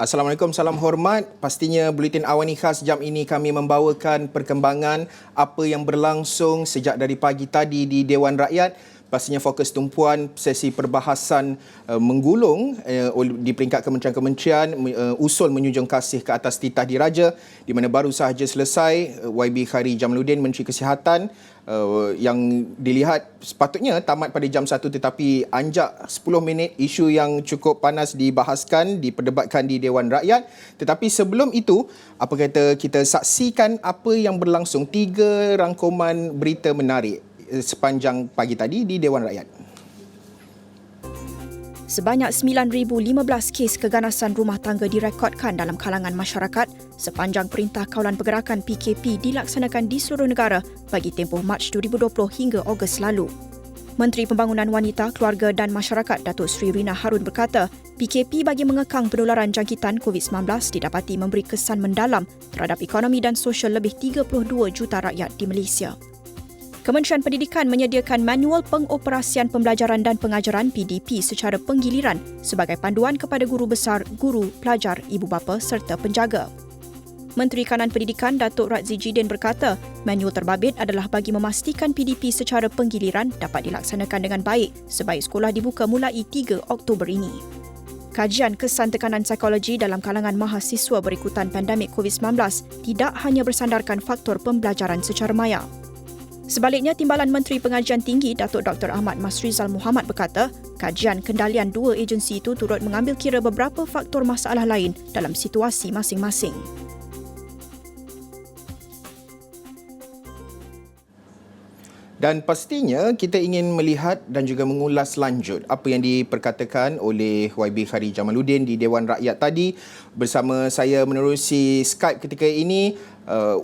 Assalamualaikum, salam hormat. Pastinya Buletin Awani Khas jam ini kami membawakan perkembangan apa yang berlangsung sejak dari pagi tadi di Dewan Rakyat. Pastinya fokus tumpuan sesi perbahasan menggulung di peringkat kementerian-kementerian usul menyunjung kasih ke atas titah diraja, di mana baru sahaja selesai YB Khairi Jamaluddin, Menteri Kesihatan, yang dilihat sepatutnya tamat pada jam 1 tetapi anjak 10 minit. Isu yang cukup panas dibahaskan, diperdebatkan di Dewan Rakyat. Tetapi sebelum itu, apa kata kita saksikan apa yang berlangsung, 3 rangkuman berita menarik sepanjang pagi tadi di Dewan Rakyat. Sebanyak 9,015 kes keganasan rumah tangga direkodkan dalam kalangan masyarakat sepanjang Perintah Kawalan Pergerakan PKP dilaksanakan di seluruh negara bagi tempoh Mac 2020 hingga Ogos lalu. Menteri Pembangunan Wanita, Keluarga dan Masyarakat Datuk Seri Rina Harun berkata, PKP bagi mengekang penularan jangkitan COVID-19 didapati memberi kesan mendalam terhadap ekonomi dan sosial lebih 32 juta rakyat di Malaysia. Kementerian Pendidikan menyediakan manual pengoperasian pembelajaran dan pengajaran PDP secara penggiliran sebagai panduan kepada guru besar, guru, pelajar, ibu bapa serta penjaga. Menteri Kanan Pendidikan Datuk Razzie Jidin berkata, manual terbabit adalah bagi memastikan PDP secara penggiliran dapat dilaksanakan dengan baik sebaik sekolah dibuka mulai 3 Oktober ini. Kajian kesan tekanan psikologi dalam kalangan mahasiswa berikutan pandemik COVID-19 tidak hanya bersandarkan faktor pembelajaran secara maya. Sebaliknya, Timbalan Menteri Pengajian Tinggi Datuk Dr. Ahmad Masrizal Muhammad berkata, kajian kendalian dua agensi itu turut mengambil kira beberapa faktor masalah lain dalam situasi masing-masing. Dan pastinya kita ingin melihat dan juga mengulas lanjut apa yang diperkatakan oleh YB Khairi Jamaluddin di Dewan Rakyat tadi. Bersama saya menerusi Skype ketika ini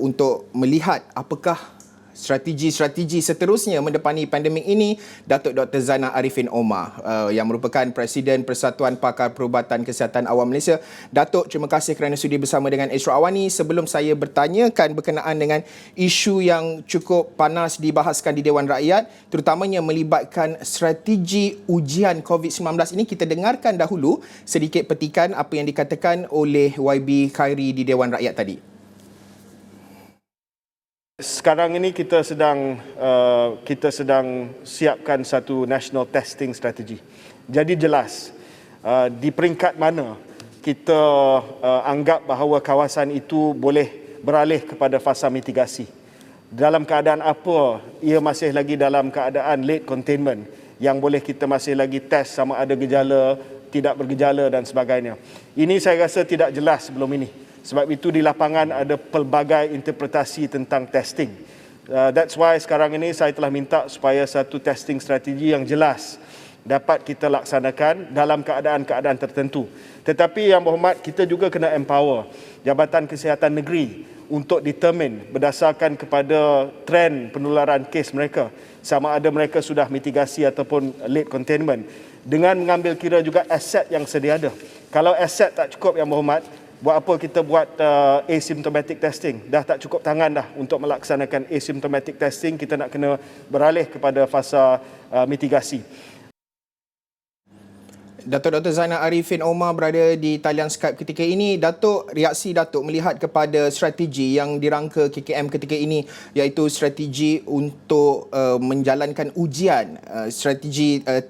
untuk melihat apakah strategi-strategi seterusnya mendepani pandemik ini, Datuk Dr. Zainal Arifin Omar yang merupakan Presiden Persatuan Pakar Perubatan Kesihatan Awam Malaysia. Datuk, terima kasih kerana sudi bersama dengan Astro Awani. Sebelum saya bertanyakan berkenaan dengan isu yang cukup panas dibahaskan di Dewan Rakyat, terutamanya melibatkan strategi ujian COVID-19 ini, kita dengarkan dahulu sedikit petikan apa yang dikatakan oleh YB Khairi di Dewan Rakyat tadi. Sekarang ini kita sedang siapkan satu national testing strategy. Jadi jelas di peringkat mana kita anggap bahawa kawasan itu boleh beralih kepada fasa mitigasi. Dalam keadaan apa ia masih lagi dalam keadaan late containment yang boleh kita masih lagi test sama ada gejala, tidak bergejala dan sebagainya. Ini saya rasa tidak jelas sebelum ini. Sebab itu di lapangan ada pelbagai interpretasi tentang testing. That's why sekarang ini saya telah minta supaya satu testing strategi yang jelas dapat kita laksanakan dalam keadaan-keadaan tertentu. Tetapi yang berhormat, kita juga kena empower Jabatan Kesihatan Negeri untuk determine berdasarkan kepada trend penularan kes mereka, sama ada mereka sudah mitigasi ataupun late containment, dengan mengambil kira juga aset yang sedia ada. Kalau aset tak cukup yang berhormat, buat apa kita buat asymptomatic testing? Dah tak cukup tangan dah untuk melaksanakan asymptomatic testing, kita nak kena beralih kepada fasa mitigasi. Datuk Dr. Zainal Arifin Omar berada di talian Skype ketika ini. Datuk, reaksi Datuk melihat kepada strategi yang dirangka KKM ketika ini, iaitu strategi untuk menjalankan ujian,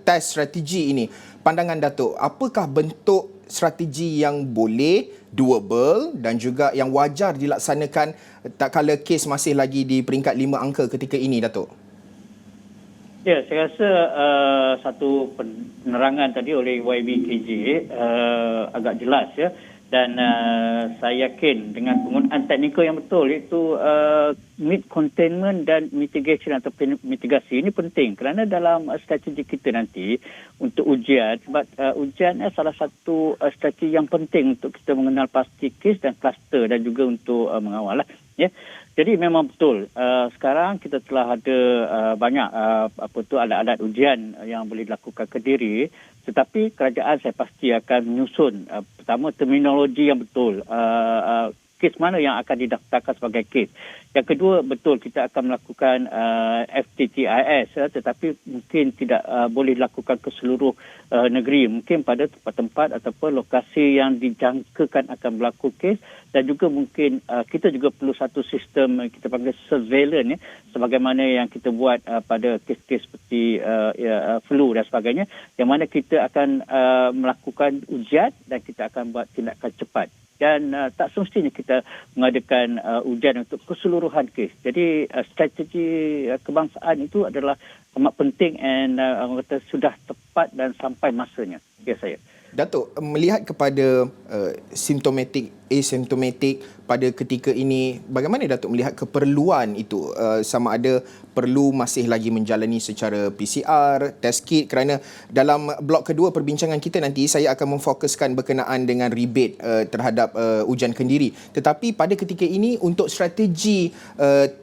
test strategi ini. Pandangan Datuk, apakah bentuk strategi yang boleh, doable dan juga yang wajar dilaksanakan tak kala kes masih lagi di peringkat 5 angka ketika ini, Datuk? Ya, saya rasa satu penerangan tadi oleh YBKJ agak jelas ya, dan saya yakin dengan penggunaan teknikal yang betul, iaitu mid containment dan mitigation atau mitigasi ini penting kerana dalam strategi kita nanti untuk ujian, sebab ujian salah satu strategi yang penting untuk kita mengenal pasti kes dan kluster dan juga untuk mengawal ya. Jadi memang betul sekarang kita telah ada banyak alat-alat ujian yang boleh dilakukan ke diri, tetapi kerajaan saya pasti akan menyusun pertama terminologi yang betul, kes mana yang akan didaftarkan sebagai kes. Yang kedua, betul kita akan melakukan FTTIS, tetapi mungkin tidak boleh dilakukan ke seluruh negeri. Mungkin pada tempat-tempat ataupun lokasi yang dijangkakan akan berlaku kes, dan juga mungkin kita juga perlu satu sistem kita panggil surveillance, sebagaimana yang kita buat pada kes-kes seperti flu dan sebagainya, yang mana kita akan melakukan ujian dan kita akan buat tindakan cepat. Dan tak semestinya kita mengadakan ujian untuk keseluruhan kes. Jadi strategi kebangsaan itu adalah amat penting dan sudah tepat dan sampai masanya. Ya, saya. Datuk, melihat kepada simptomatik, asymptomatic pada ketika ini, bagaimana Datuk melihat keperluan itu? Sama ada perlu masih lagi menjalani secara PCR, test kit, kerana dalam blok kedua perbincangan kita nanti saya akan memfokuskan berkenaan dengan rebate terhadap ujian kendiri. Tetapi pada ketika ini untuk strategi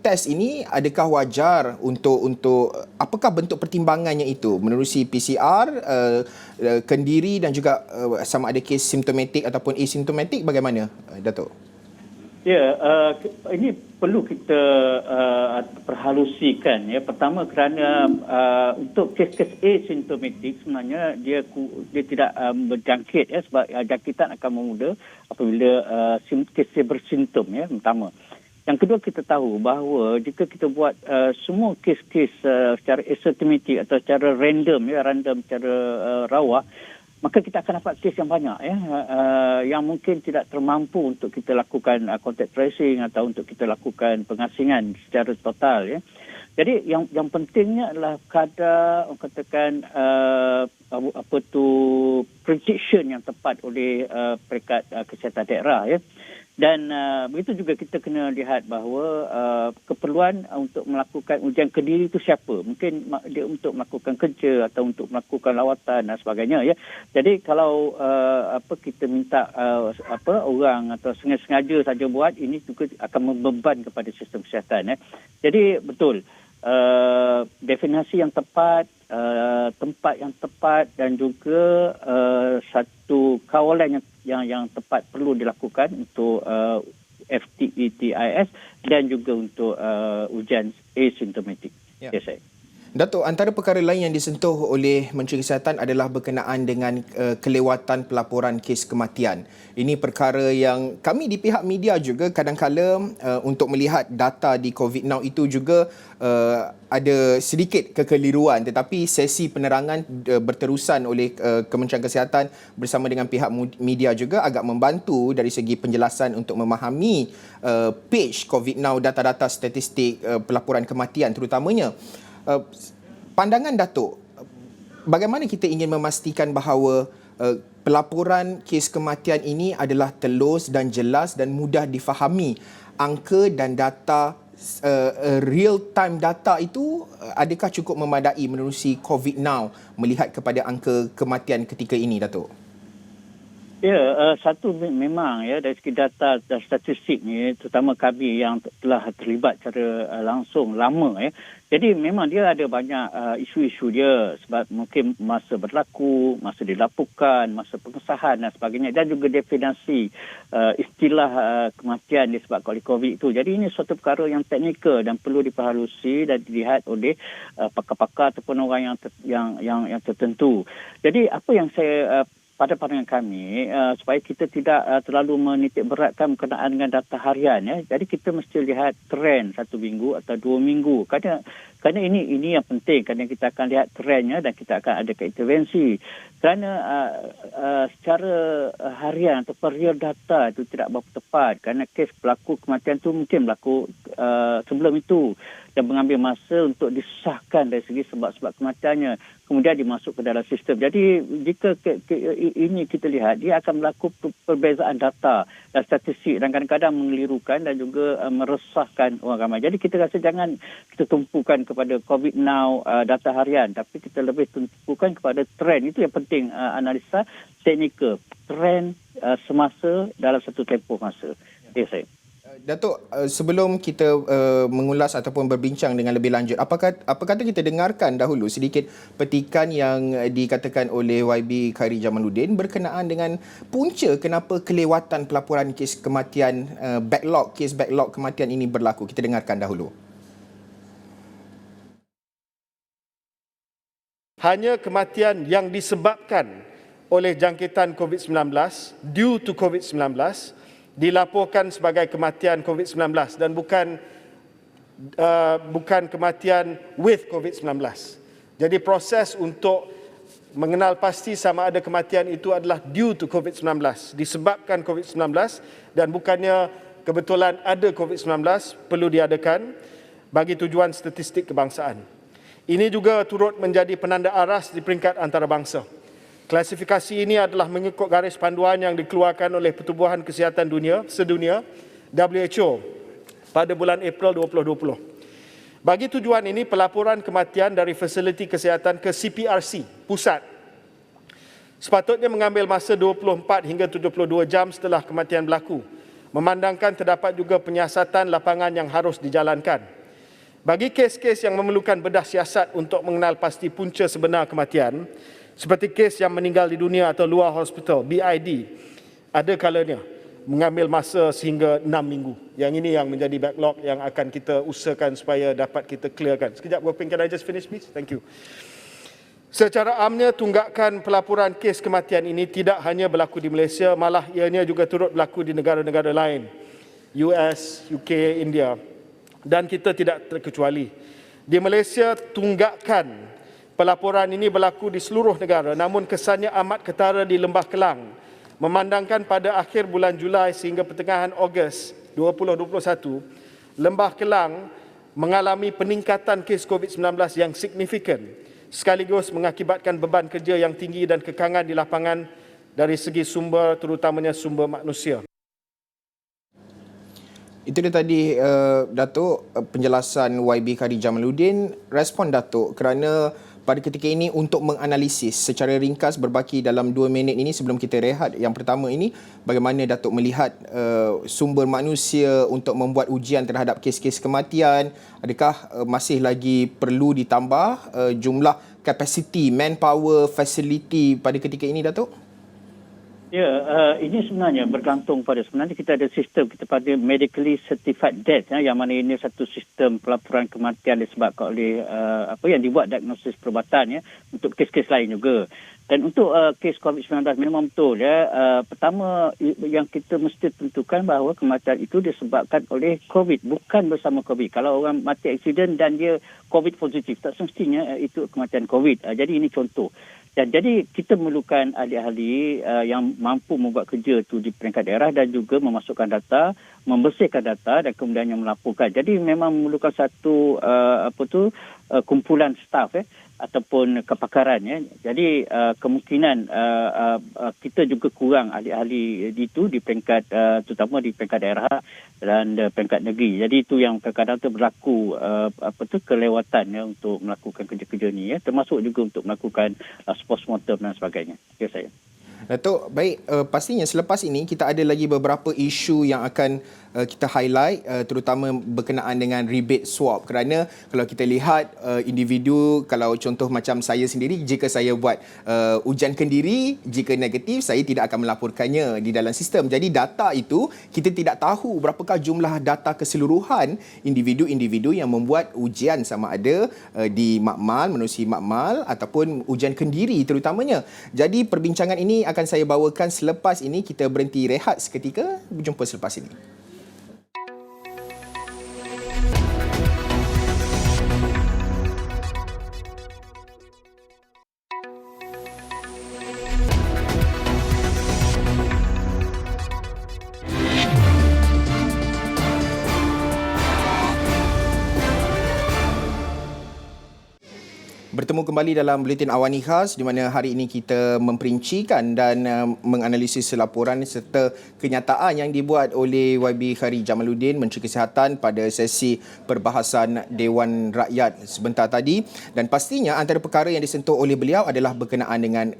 test ini, adakah wajar untuk apakah bentuk pertimbangannya itu menerusi PCR, kendiri dan juga sama ada kes simptomatik ataupun asymptomatic, bagaimana Datuk? Ya, ini perlu kita perhalusikan. Ya, pertama kerana untuk kes-kes asymptomatic sebenarnya dia tidak berjangkit, ya, sebab jangkitan akan memudah apabila kes bersimptom, ya, pertama. Yang kedua, kita tahu bahawa jika kita buat semua kes-kes secara asymptomatic atau secara random secara rawah, maka kita akan dapat kes yang banyak, ya, yang mungkin tidak termampu untuk kita lakukan contact tracing atau untuk kita lakukan pengasingan secara total, ya. Jadi yang pentingnya adalah kadar katakan prediction yang tepat oleh peringkat kesihatan daerah, ya. Dan begitu juga kita kena lihat bahawa keperluan untuk melakukan ujian kendiri itu siapa. Mungkin dia untuk melakukan kerja atau untuk melakukan lawatan dan sebagainya, ya. Jadi kalau kita minta orang atau sengaja saja buat, ini juga akan membeban kepada sistem kesihatan, ya. Jadi betul, definisi yang tepat, tempat yang tepat dan juga satu kawalan yang tepat perlu dilakukan untuk FTTIS dan juga untuk ujian asymptomatic. Ya. Yes, saya. Datuk, antara perkara lain yang disentuh oleh Menteri Kesihatan adalah berkenaan dengan kelewatan pelaporan kes kematian. Ini perkara yang kami di pihak media juga kadang-kala untuk melihat data di COVID now itu juga ada sedikit kekeliruan, tetapi sesi penerangan berterusan oleh Kementerian Kesihatan bersama dengan pihak media juga agak membantu dari segi penjelasan untuk memahami page COVID now, data-data statistik pelaporan kematian terutamanya. Pandangan Datuk, bagaimana kita ingin memastikan bahawa pelaporan kes kematian ini adalah telus dan jelas dan mudah difahami? Angka dan data, real time data itu adakah cukup memadai menerusi COVID now melihat kepada angka kematian ketika ini, Datuk? Ya, satu memang, ya, dari segi data dan statistik ni, terutama kami yang telah terlibat secara langsung lama, ya. Jadi memang dia ada banyak isu-isu dia, sebab mungkin masa berlaku, masa dilaporkan, masa pengesahan dan sebagainya, dan juga definisi istilah kematian disebabkan oleh COVID itu. Jadi ini suatu perkara yang teknikal dan perlu diperhalusi dan dilihat oleh pakar-pakar ataupun orang yang tertentu. Jadi apa yang saya pada pandangan kami, supaya kita tidak terlalu menitik beratkan berkenaan dengan data harian, ya. Jadi kita mesti lihat trend 1 minggu atau 2 minggu. Kerana ini yang penting, kerana kita akan lihat trendnya dan kita akan adakan intervensi. Kerana secara harian atau real data itu tidak berapa tepat, kerana kes berlaku kematian itu mungkin berlaku sebelum itu dan mengambil masa untuk disahkan dari segi sebab-sebab kematiannya, kemudian dimasuk ke dalam sistem. Jadi jika ini kita lihat, dia akan berlaku perbezaan data dan statistik dan kadang-kadang mengelirukan dan juga meresahkan orang ramai. Jadi kita rasa jangan kita tumpukan kepada COVID now data harian, tapi kita lebih tumpukan kepada trend. Itu yang penting, analisa teknikal, trend semasa dalam satu tempoh masa. Ya, saya. Datuk, sebelum kita mengulas ataupun berbincang dengan lebih lanjut, apa kata kita dengarkan dahulu sedikit petikan yang dikatakan oleh YB Khairi Jamaluddin berkenaan dengan punca kenapa kelewatan pelaporan kes kematian, kes backlog kematian ini berlaku. Kita dengarkan dahulu. Hanya kematian yang disebabkan oleh jangkitan COVID-19, due to COVID-19, dilaporkan sebagai kematian COVID-19 dan bukan kematian with COVID-19. Jadi proses untuk mengenal pasti sama ada kematian itu adalah due to COVID-19, disebabkan COVID-19 dan bukannya kebetulan ada COVID-19 perlu diadakan bagi tujuan statistik kebangsaan. Ini juga turut menjadi penanda aras di peringkat antarabangsa. Klasifikasi ini adalah mengikut garis panduan yang dikeluarkan oleh Pertubuhan Kesihatan Sedunia WHO pada bulan April 2020. Bagi tujuan ini, pelaporan kematian dari fasiliti kesihatan ke CPRC pusat sepatutnya mengambil masa 24 hingga 72 jam setelah kematian berlaku, memandangkan terdapat juga penyiasatan lapangan yang harus dijalankan. Bagi kes-kes yang memerlukan bedah siasat untuk mengenal pasti punca sebenar kematian, seperti kes yang meninggal di dunia atau luar hospital, BID, ada kalanya mengambil masa sehingga 6 minggu. Yang ini yang menjadi backlog yang akan kita usahakan supaya dapat kita clearkan. Sekejap, Gopeng, can I just finish please? Thank you. Secara amnya, tunggakan pelaporan kes kematian ini tidak hanya berlaku di Malaysia, malah ianya juga turut berlaku di negara-negara lain, US, UK, India, dan kita tidak terkecuali. Di Malaysia, tunggakan pelaporan ini berlaku di seluruh negara, namun kesannya amat ketara di Lembah Kelang. Memandangkan pada akhir bulan Julai sehingga pertengahan Ogos 2021, Lembah Kelang mengalami peningkatan kes COVID-19 yang signifikan, sekaligus mengakibatkan beban kerja yang tinggi dan kekangan di lapangan dari segi sumber, terutamanya sumber manusia. Itu dia tadi, Datuk, penjelasan YB Khairi Jamaluddin. Respon Datuk kerana pada ketika ini untuk menganalisis secara ringkas berbaki dalam 2 minit ini sebelum kita rehat. Yang pertama ini, bagaimana Datuk melihat sumber manusia untuk membuat ujian terhadap kes-kes kematian? Adakah masih lagi perlu ditambah jumlah kapasiti, manpower, facility pada ketika ini, Datuk? Ya, ini sebenarnya bergantung pada sebenarnya kita ada sistem kita pada medically certified death yang mana ini satu sistem pelaporan kematian disebabkan oleh apa yang dibuat diagnosis perubatan untuk kes-kes lain juga. Dan untuk kes COVID-19 memang betul pertama yang kita mesti tentukan bahawa kematian itu disebabkan oleh COVID, bukan bersama COVID. Kalau orang mati aksiden dan dia COVID positif, tak semestinya itu kematian COVID. Jadi ini contoh. Dan jadi kita memerlukan ahli-ahli yang mampu membuat kerja itu di peringkat daerah dan juga memasukkan data, membersihkan data dan kemudian melaporkan. Jadi memang memerlukan satu kumpulan staf ataupun kepakaran. Jadi kemungkinan kita juga kurang ahli-ahli itu di peringkat terutama di peringkat daerah dan peringkat negeri. Jadi itu yang kadang-kadang tu berlaku kelewatan untuk melakukan kerja-kerja ni termasuk juga untuk melakukan postmortem dan sebagainya. Ya saya. Datuk, baik, pastinya selepas ini kita ada lagi beberapa isu yang akan kita highlight, terutama berkenaan dengan rebate swab, kerana kalau kita lihat individu, kalau contoh macam saya sendiri, jika saya buat ujian kendiri, jika negatif saya tidak akan melaporkannya di dalam sistem. Jadi data itu kita tidak tahu berapakah jumlah data keseluruhan individu-individu yang membuat ujian, sama ada di makmal, menerusi makmal ataupun ujian kendiri terutamanya. Jadi perbincangan ini akan saya bawakan selepas ini. Kita berhenti rehat seketika, berjumpa selepas ini. Bertemu kembali dalam Buletin Awani Khas di mana hari ini kita memperincikan dan menganalisis laporan serta kenyataan yang dibuat oleh YB Khairi Jamaluddin, Menteri Kesihatan, pada sesi perbahasan Dewan Rakyat sebentar tadi. Dan pastinya antara perkara yang disentuh oleh beliau adalah berkenaan dengan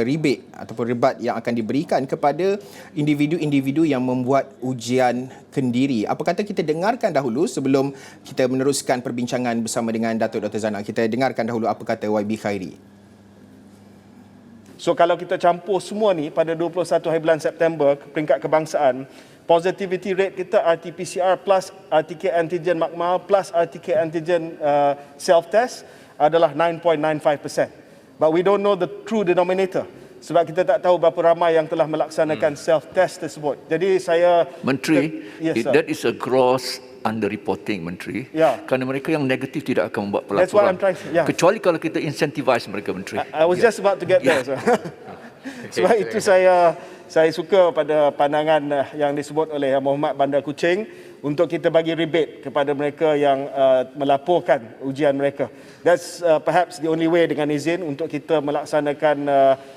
rebate ataupun rebat yang akan diberikan kepada individu-individu yang membuat ujian Kendiri. Apa kata kita dengarkan dahulu sebelum kita meneruskan perbincangan bersama dengan Datuk Dr. Zainal. Kita dengarkan dahulu apa kata YB Khairi. So kalau kita campur semua ni pada 21 hari bulan September peringkat kebangsaan, positivity rate kita RT-PCR plus RTK antigen makmal plus RTK antigen self-test adalah 9.95%. But we don't know the true denominator. Sebab kita tak tahu berapa ramai yang telah melaksanakan self-test tersebut. Jadi saya... Menteri, Yes, sir. that is a gross under-reporting, Menteri. Ya. Kerana mereka yang negatif tidak akan membuat pelaporan. That's what I'm trying to- yeah. Kecuali kalau kita incentivize mereka, Menteri. I was just about to get there. So. Sebab itu saya suka pada pandangan yang disebut oleh Muhammad Bandar Kuching untuk kita bagi rebate kepada mereka yang melaporkan ujian mereka. That's perhaps the only way dengan izin untuk kita melaksanakan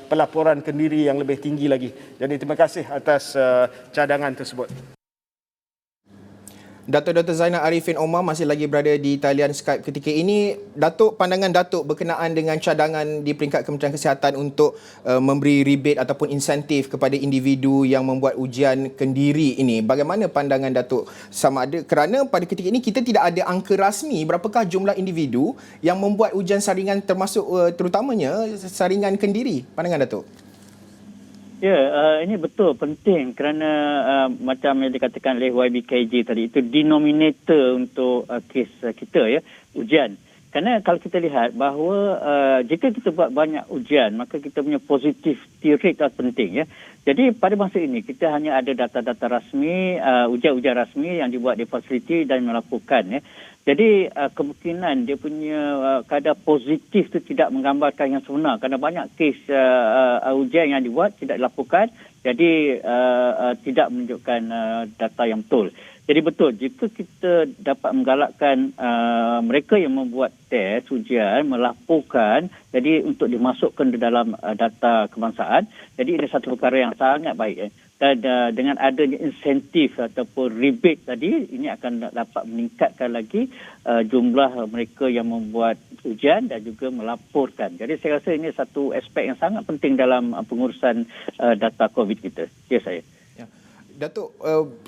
pelaporan kendiri yang lebih tinggi lagi. Jadi terima kasih atas cadangan tersebut. Datuk Dr. Zainal Arifin Omar masih lagi berada di talian Skype ketika ini. Datuk, pandangan Datuk berkenaan dengan cadangan di peringkat Kementerian Kesihatan untuk memberi rebate ataupun insentif kepada individu yang membuat ujian kendiri ini. Bagaimana pandangan Datuk sama ada, kerana pada ketika ini kita tidak ada angka rasmi berapakah jumlah individu yang membuat ujian saringan termasuk terutamanya saringan kendiri. Pandangan Datuk? Ya, ini betul penting kerana macam yang dikatakan oleh YBKJ tadi, itu denominator untuk kes kita, ya, ujian. Kerana kalau kita lihat bahawa jika kita buat banyak ujian, maka kita punya positivity rate adalah penting, ya. Jadi pada masa ini kita hanya ada data-data rasmi, ujian-ujian rasmi yang dibuat di fasiliti dan melaporkan, ya. Jadi kemungkinan dia punya kadar positif itu tidak menggambarkan yang sebenar kerana banyak kes ujian yang dibuat tidak dilaporkan, jadi tidak menunjukkan data yang betul. Jadi betul, jika kita dapat menggalakkan mereka yang membuat test ujian melaporkan, jadi untuk dimasukkan di dalam data kebangsaan, jadi ini satu perkara yang sangat baik. Dan dengan adanya insentif ataupun rebate tadi, ini akan dapat meningkatkan lagi jumlah mereka yang membuat ujian dan juga melaporkan. Jadi saya rasa ini satu aspek yang sangat penting dalam pengurusan data COVID kita. Ya, saya. Datuk,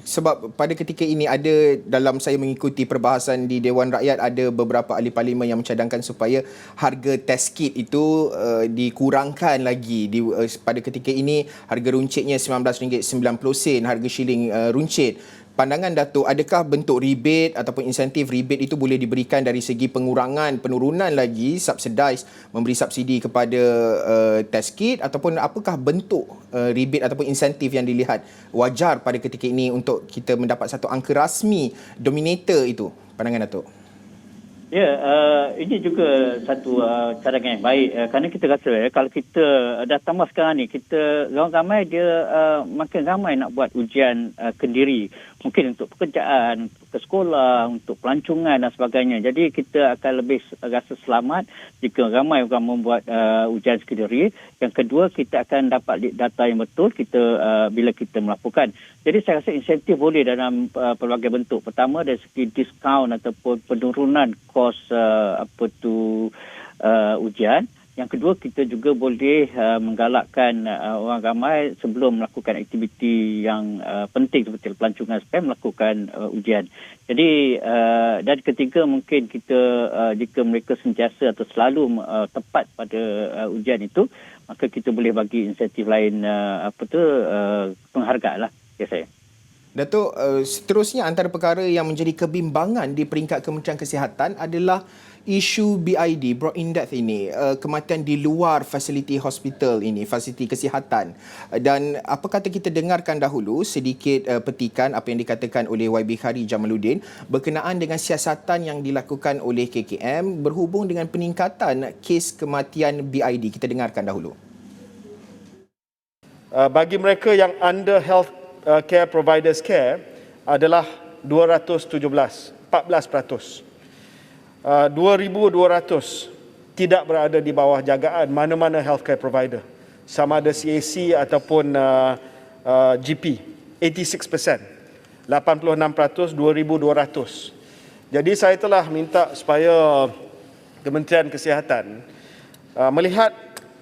sebab pada ketika ini ada dalam saya mengikuti perbahasan di Dewan Rakyat, ada beberapa ahli parlimen yang mencadangkan supaya harga test kit itu dikurangkan lagi. Pada ketika ini harga runcitnya RM19.90, harga shilling runcit. Pandangan Datuk, adakah bentuk rebate ataupun insentif rebate itu boleh diberikan dari segi pengurangan, penurunan lagi, subsidize, memberi subsidi kepada test kit, ataupun apakah bentuk rebate ataupun insentif yang dilihat wajar pada ketika ini untuk kita mendapat satu angka rasmi dominator itu? Pandangan Datuk. Ya, ini juga satu cadangan yang baik kerana kita rasa kalau kita dah tambah sekarang ni, kita ramai dia makin ramai nak buat ujian kendiri, mungkin untuk pekerjaan, untuk ke sekolah, untuk pelancongan dan sebagainya. Jadi kita akan lebih rasa selamat jika ramai orang membuat ujian kendiri. Yang kedua, kita akan dapat data yang betul bila kita melaporkan. Jadi saya rasa insentif boleh dalam pelbagai bentuk. Pertama dari segi diskaun ataupun penurunan kos ujian. Yang kedua, kita juga boleh menggalakkan orang ramai sebelum melakukan aktiviti yang penting seperti pelancongan supaya melakukan ujian. Jadi dan ketiga, mungkin kita jika mereka sentiasa atau selalu tepat pada ujian itu, maka kita boleh bagi insentif lain penghargaan lah. Ya, saya. Datuk, seterusnya antara perkara yang menjadi kebimbangan di peringkat Kementerian Kesihatan adalah isu BID, broad in depth ini, kematian di luar fasiliti hospital ini, fasiliti kesihatan. Dan apa kata kita dengarkan dahulu sedikit petikan apa yang dikatakan oleh YB Khairi Jamaluddin berkenaan dengan siasatan yang dilakukan oleh KKM berhubung dengan peningkatan kes kematian BID. Kita dengarkan dahulu. Bagi mereka yang under health care providers care adalah 217, 14%. 2,200 tidak berada di bawah jagaan mana-mana healthcare provider, sama ada CAC ataupun GP. 86%, 86%, 2,200. Jadi saya telah minta supaya Kementerian Kesihatan melihat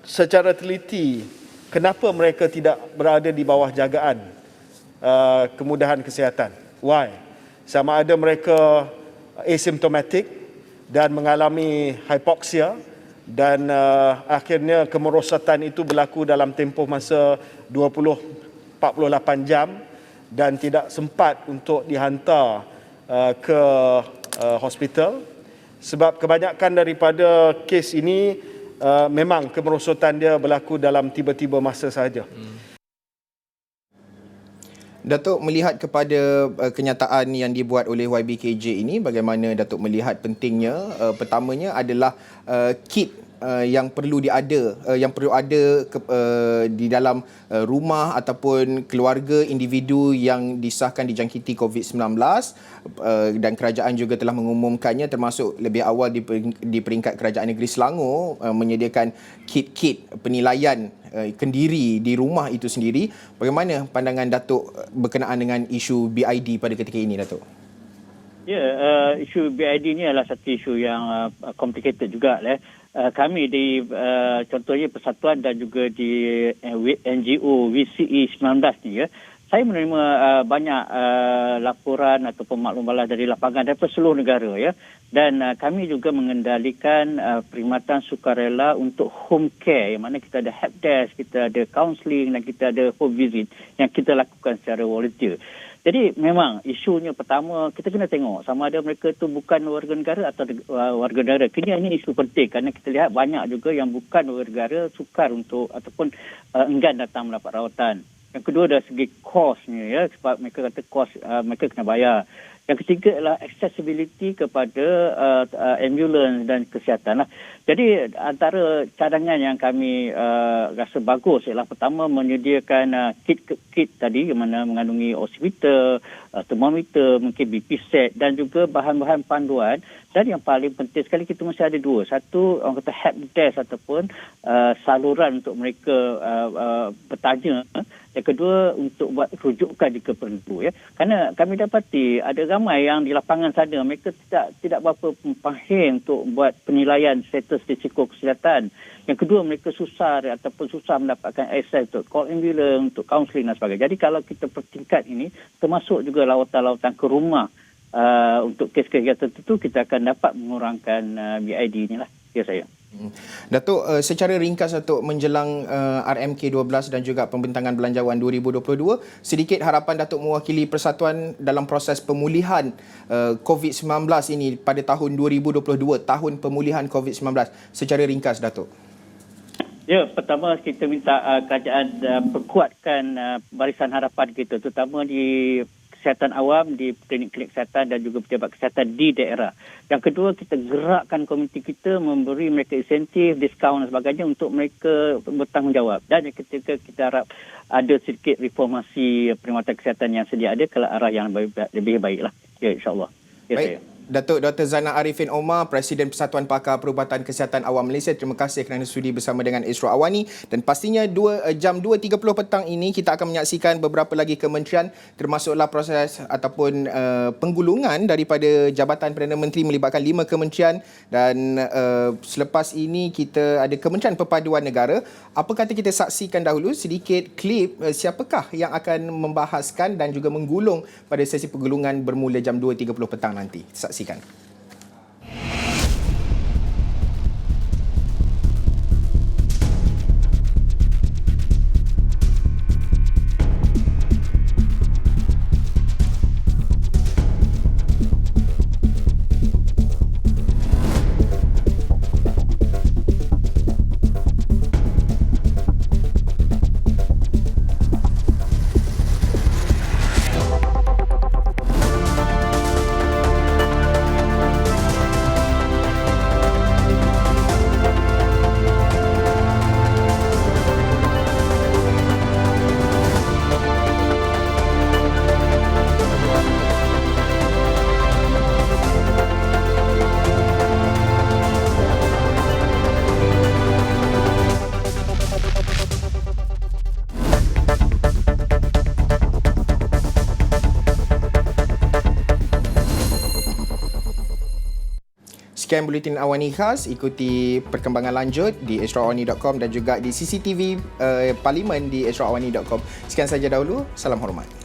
secara teliti kenapa mereka tidak berada di bawah jagaan kemudahan kesihatan. Why? Sama ada mereka asymptomatic dan mengalami hypoxia dan akhirnya kemerosatan itu berlaku dalam tempoh masa 20-48 jam dan tidak sempat untuk dihantar ke hospital. Sebab kebanyakan daripada kes ini memang kemerosotan dia berlaku dalam tiba-tiba masa sahaja. Datuk, melihat kepada kenyataan yang dibuat oleh YBKJ ini, bagaimana Datuk melihat pentingnya? Pertamanya adalah kit yang perlu ada di dalam rumah ataupun keluarga individu yang disahkan dijangkiti COVID-19, dan kerajaan juga telah mengumumkannya, termasuk lebih awal di peringkat Kerajaan Negeri Selangor menyediakan kit-kit penilaian kendiri di rumah itu sendiri. Bagaimana pandangan Datuk berkenaan dengan isu BID pada ketika ini, Datuk? Ya, isu BID ni adalah satu isu yang complicated juga. Kami di contohnya Persatuan dan juga di NGO VCE 19 ni, saya menerima banyak laporan ataupun maklum balas dari lapangan daripada seluruh negara, dan kami juga mengendalikan perkhidmatan sukarela untuk home care, yang mana kita ada help desk, kita ada counselling dan kita ada home visit yang kita lakukan secara volunteer. Jadi memang isunya pertama kita kena tengok sama ada mereka tu bukan warga negara atau warga negara. Kini ini isu penting kerana kita lihat banyak juga yang bukan warga negara sukar untuk ataupun enggan datang mendapat rawatan. Yang kedua dari segi kosnya, sebab mereka kata kos mereka kena bayar. Yang ketiga adalah accessibility kepada ambulans dan kesihatan. Jadi antara cadangan yang kami rasa bagus ialah pertama menyediakan kit tadi yang mana mengandungi oximeter, termometer, mungkin BP set dan juga bahan-bahan panduan. Dan yang paling penting sekali kita mesti ada dua. Satu orang kata help desk ataupun saluran untuk mereka bertanya. Yang kedua untuk buat rujukan jika perlu. Kerana kami dapati ada ramai yang di lapangan sana mereka tidak berapa faham untuk buat penilaian status risiko kesihatan. Yang kedua mereka susah mendapatkan akses untuk call ambulans, untuk kaunseling dan sebagainya. Jadi kalau kita pertingkat ini termasuk juga lawatan-lawatan ke rumah untuk kes kegiatan tertentu, kita akan dapat mengurangkan BID inilah. Ya saya. Datuk, secara ringkas Datuk menjelang RMK 12 dan juga pembentangan belanjawan 2022, sedikit harapan Datuk mewakili Persatuan dalam proses pemulihan COVID-19 ini pada tahun 2022, tahun pemulihan COVID-19. Secara ringkas Datuk. Ya, pertama kita minta kerajaan perkuatkan barisan harapan kita, terutama di kesihatan awam, di klinik-klinik kesihatan dan juga pejabat kesihatan di daerah. Yang kedua, kita gerakkan komuniti kita, memberi mereka insentif, diskaun dan sebagainya untuk mereka bertanggungjawab. Dan yang ketiga, kita harap ada sedikit reformasi perkhidmatan kesihatan yang sedia ada ke arah yang lebih baiklah. Ya, insyaAllah. Ya, baik. saya. Datuk Dr. Zainal Arifin Omar, Presiden Persatuan Pakar Perubatan Kesihatan Awam Malaysia. Terima kasih kerana sudi bersama dengan Esro Awani. Dan pastinya jam 2.30 petang ini kita akan menyaksikan beberapa lagi kementerian, termasuklah proses ataupun penggulungan daripada Jabatan Perdana Menteri melibatkan 5 kementerian. Dan selepas ini kita ada Kementerian Perpaduan Negara. Apa kata kita saksikan dahulu sedikit klip siapakah yang akan membahaskan dan juga menggulung pada sesi penggulungan bermula jam 2.30 petang nanti. Saksikan. Sekian Buletin Awani Khas. Ikuti perkembangan lanjut di esroawani.com dan juga di CCTV Parlimen di esroawani.com. Sekian saja dahulu. Salam hormat.